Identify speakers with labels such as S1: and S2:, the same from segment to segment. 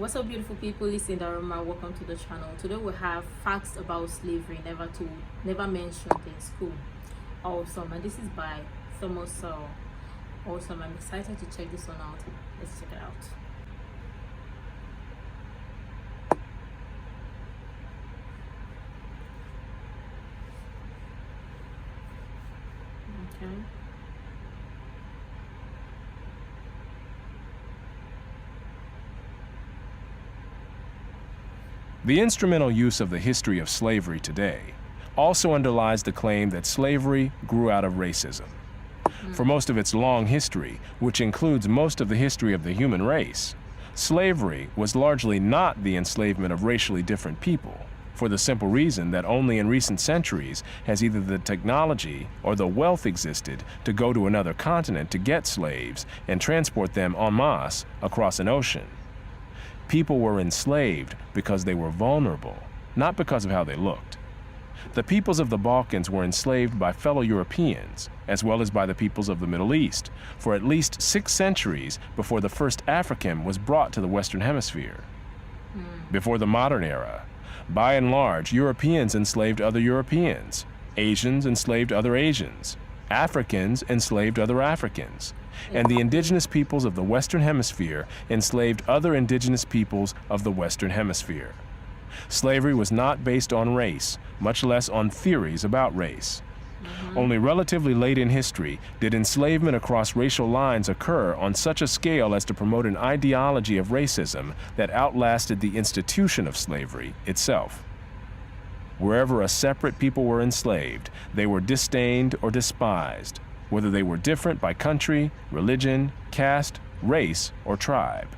S1: What's up, beautiful people? It's Sindafam. Welcome to the channel. Today we have facts about slavery never told, never mentioned in school. Awesome. And this is by Sowell. Awesome. I'm excited to check this one out. Let's check it out. Okay.
S2: The instrumental use of the history of slavery today also underlies the claim that slavery grew out of racism. For most of its long history, which includes most of the history of the human race, slavery was largely not the enslavement of racially different people, for the simple reason that only in recent centuries has either the technology or the wealth existed to go to another continent to get slaves and transport them en masse across an ocean. People were enslaved because they were vulnerable, not because of how they looked. The peoples of the Balkans were enslaved by fellow Europeans, as well as by the peoples of the Middle East, for at least 6 centuries before the first African was brought to the Western Hemisphere. Before the modern era, by and large, Europeans enslaved other Europeans, Asians enslaved other Asians, Africans enslaved other Africans, and the indigenous peoples of the Western Hemisphere enslaved other indigenous peoples of the Western Hemisphere. Slavery was not based on race, much less on theories about race. Only relatively late in history did enslavement across racial lines occur on such a scale as to promote an ideology of racism that outlasted the institution of slavery itself. Wherever a separate people were enslaved, they were disdained or despised, whether they were different by country, religion, caste, race, or tribe.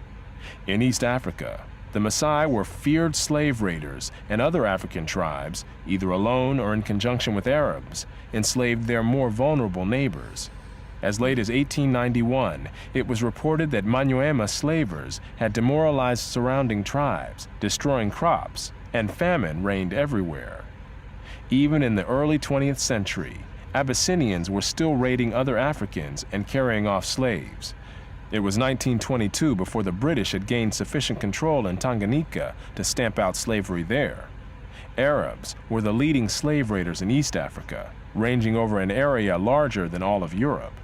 S2: In East Africa, the Maasai were feared slave raiders, and other African tribes, either alone or in conjunction with Arabs, enslaved their more vulnerable neighbors. As late as 1891, it was reported that Manyuema slavers had demoralized surrounding tribes, destroying crops, and famine reigned everywhere. Even in the early 20th century, Abyssinians were still raiding other Africans and carrying off slaves. It was 1922 before the British had gained sufficient control in Tanganyika to stamp out slavery there. Arabs were the leading slave raiders in East Africa, ranging over an area larger than all of Europe.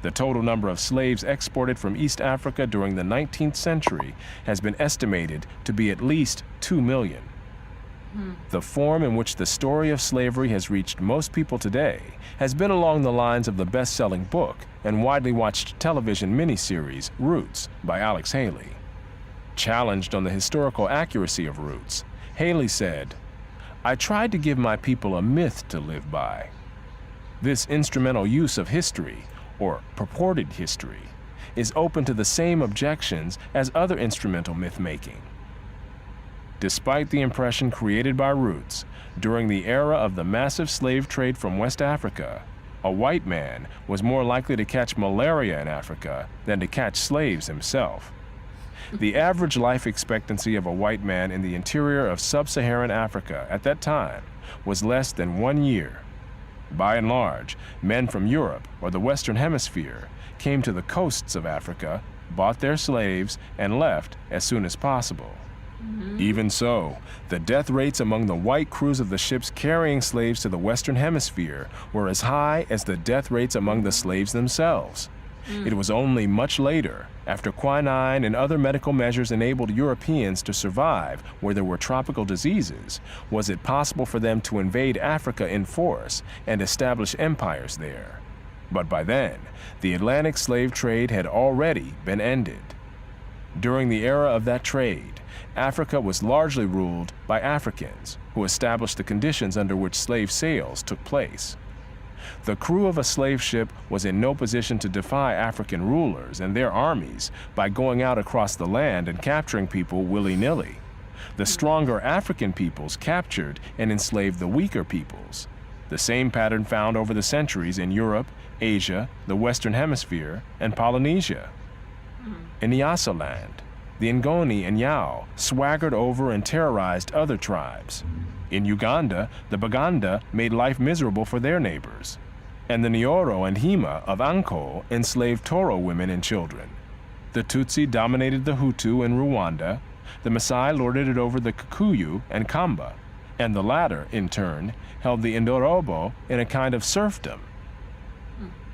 S2: The total number of slaves exported from East Africa during the 19th century has been estimated to be at least 2 million. The form in which the story of slavery has reached most people today has been along the lines of the best-selling book and widely watched television miniseries Roots by Alex Haley. Challenged on the historical accuracy of Roots, Haley said, "I tried to give my people a myth to live by." This instrumental use of history, or purported history, is open to the same objections as other instrumental myth-making. Despite the impression created by Roots, during the era of the massive slave trade from West Africa, a white man was more likely to catch malaria in Africa than to catch slaves himself. The average life expectancy of a white man in the interior of sub-Saharan Africa at that time was less than 1 year. By and large, men from Europe or the Western Hemisphere came to the coasts of Africa, bought their slaves, and left as soon as possible. Even so, the death rates among the white crews of the ships carrying slaves to the Western Hemisphere were as high as the death rates among the slaves themselves. It was only much later, after quinine and other medical measures enabled Europeans to survive where there were tropical diseases, was it possible for them to invade Africa in force and establish empires there. But by then, the Atlantic slave trade had already been ended. During the era of that trade, Africa was largely ruled by Africans, who established the conditions under which slave sales took place. The crew of a slave ship was in no position to defy African rulers and their armies by going out across the land and capturing people willy-nilly. The stronger African peoples captured and enslaved the weaker peoples. The same pattern found over the centuries in Europe, Asia, the Western Hemisphere, and Polynesia. In Nyasaland, the Ngoni and Yao swaggered over and terrorized other tribes. In Uganda, the Baganda made life miserable for their neighbors. And the Nyoro and Hima of Anko enslaved Toro women and children. The Tutsi dominated the Hutu in Rwanda. The Maasai lorded it over the Kikuyu and Kamba, and the latter, in turn, held the Indorobo in a kind of serfdom.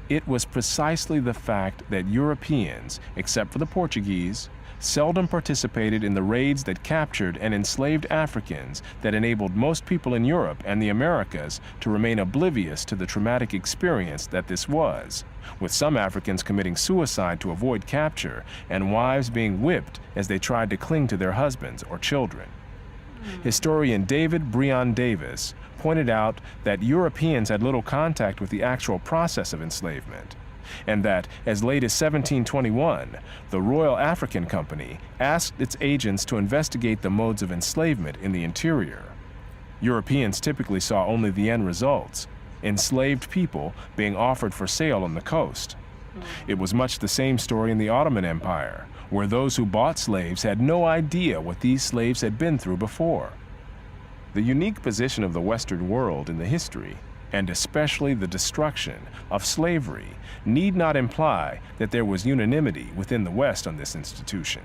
S2: It was precisely the fact that Europeans, except for the Portuguese, seldom participated in the raids that captured and enslaved Africans that enabled most people in Europe and the Americas to remain oblivious to the traumatic experience that this was, with some Africans committing suicide to avoid capture and wives being whipped as they tried to cling to their husbands or children. Historian David Breon Davis pointed out that Europeans had little contact with the actual process of enslavement, and that as late as 1721, the Royal African Company asked its agents to investigate the modes of enslavement in the interior. Europeans typically saw only the end results, enslaved people being offered for sale on the coast. It was much the same story in the Ottoman Empire, where those who bought slaves had no idea what these slaves had been through before. The unique position of the Western world in the history, and especially the destruction of slavery, need not imply that there was unanimity within the West on this institution.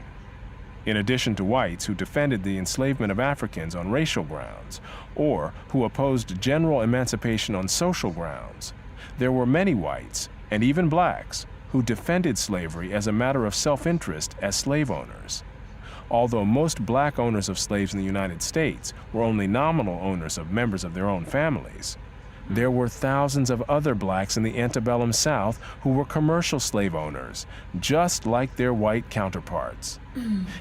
S2: In addition to whites who defended the enslavement of Africans on racial grounds, or who opposed general emancipation on social grounds, there were many whites, and even blacks, who defended slavery as a matter of self-interest as slave owners. Although most black owners of slaves in the United States were only nominal owners of members of their own families, there were thousands of other blacks in the antebellum South who were commercial slave owners, just like their white counterparts.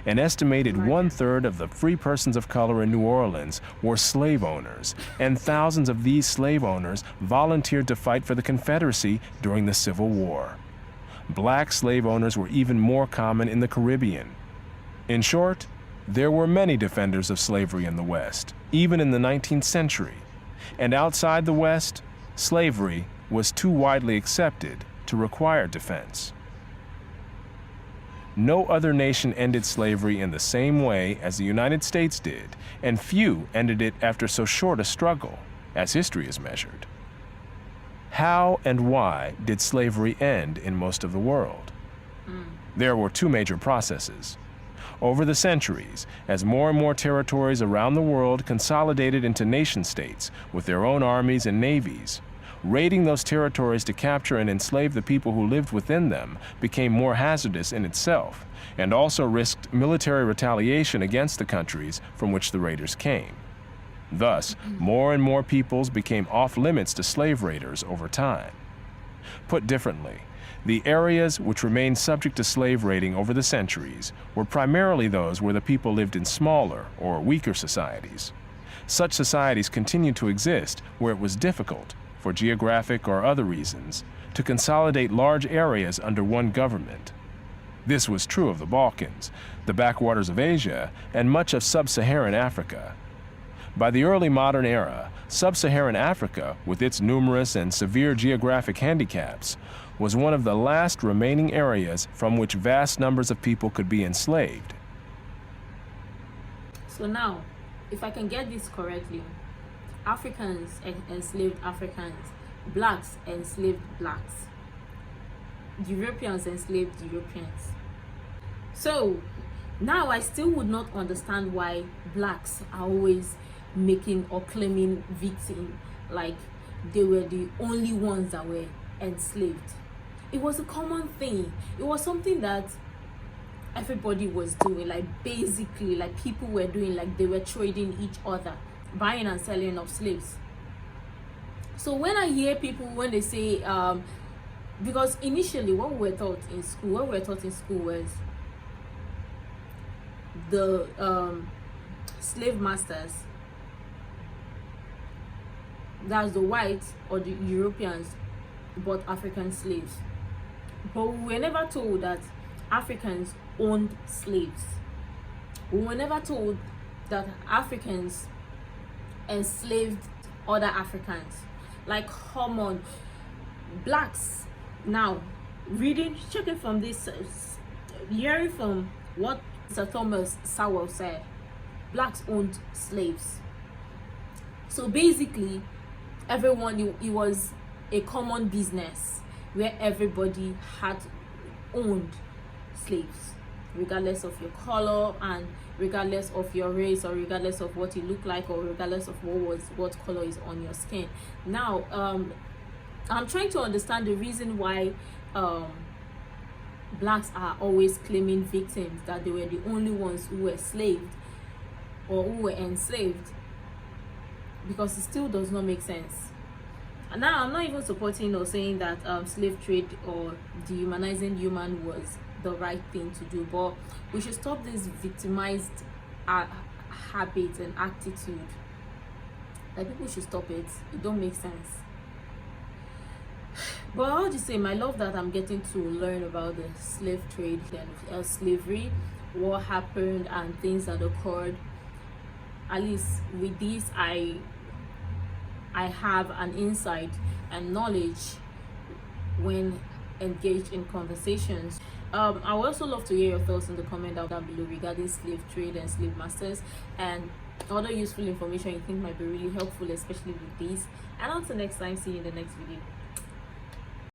S2: An estimated 1/3 of the free persons of color in New Orleans were slave owners, and thousands of these slave owners volunteered to fight for the Confederacy during the Civil War. Black slave owners were even more common in the Caribbean. In short, there were many defenders of slavery in the West, even in the 19th century. And outside the West, slavery was too widely accepted to require defense. No other nation ended slavery in the same way as the United States did, and few ended it after so short a struggle, as history is measured. How and why did slavery end in most of the world? There were two major processes. Over the centuries, as more and more territories around the world consolidated into nation-states with their own armies and navies, raiding those territories to capture and enslave the people who lived within them became more hazardous in itself, and also risked military retaliation against the countries from which the raiders came. Thus, more and more peoples became off-limits to slave raiders over time. Put differently, the areas which remained subject to slave raiding over the centuries were primarily those where the people lived in smaller or weaker societies. Such societies continued to exist where it was difficult, for geographic or other reasons, to consolidate large areas under one government. This was true of the Balkans, the backwaters of Asia, and much of sub-Saharan Africa. By the early modern era, sub-Saharan Africa, with its numerous and severe geographic handicaps, was one of the last remaining areas from which vast numbers of people could be enslaved.
S1: So now, if I can get this correctly, Africans enslaved Africans, blacks enslaved blacks, Europeans enslaved Europeans. So now I still would not understand why blacks are always making or claiming victim, like they were the only ones that were enslaved. It was a common thing. It was something that everybody was doing, like basically like people were doing, like they were trading each other, buying and selling of slaves. So when I hear people when they say because initially what we were taught in school was the slave masters, that's the whites or the Europeans, bought African slaves. But we were never told that Africans owned slaves. We were never told that Africans enslaved other Africans. Like, come on, blacks now checking from this, hearing from what Sir Thomas Sowell said, blacks owned slaves. So basically, everyone, it was a common business where everybody had owned slaves. regardless of your color, and regardless of your race, or regardless of what you look like, or regardless of what color is on your skin. Now I'm trying to understand the reason why blacks are always claiming victims, that they were the only ones who were slaved or who were enslaved, because it still does not make sense. And now I'm not even supporting or saying that slave trade or dehumanizing human was the right thing to do, but we should stop this victimized habit and attitude. Like, people should stop it. It don't make sense. But I'll just say, my love, that I'm getting to learn about the slave trade and slavery, what happened and things that occurred. At least with this, I have an insight and knowledge when engaged in conversations. I would also love to hear your thoughts in the comment down below regarding slave trade and slave masters, and other useful information you think might be really helpful, especially with this. And until next time, see you in the next video.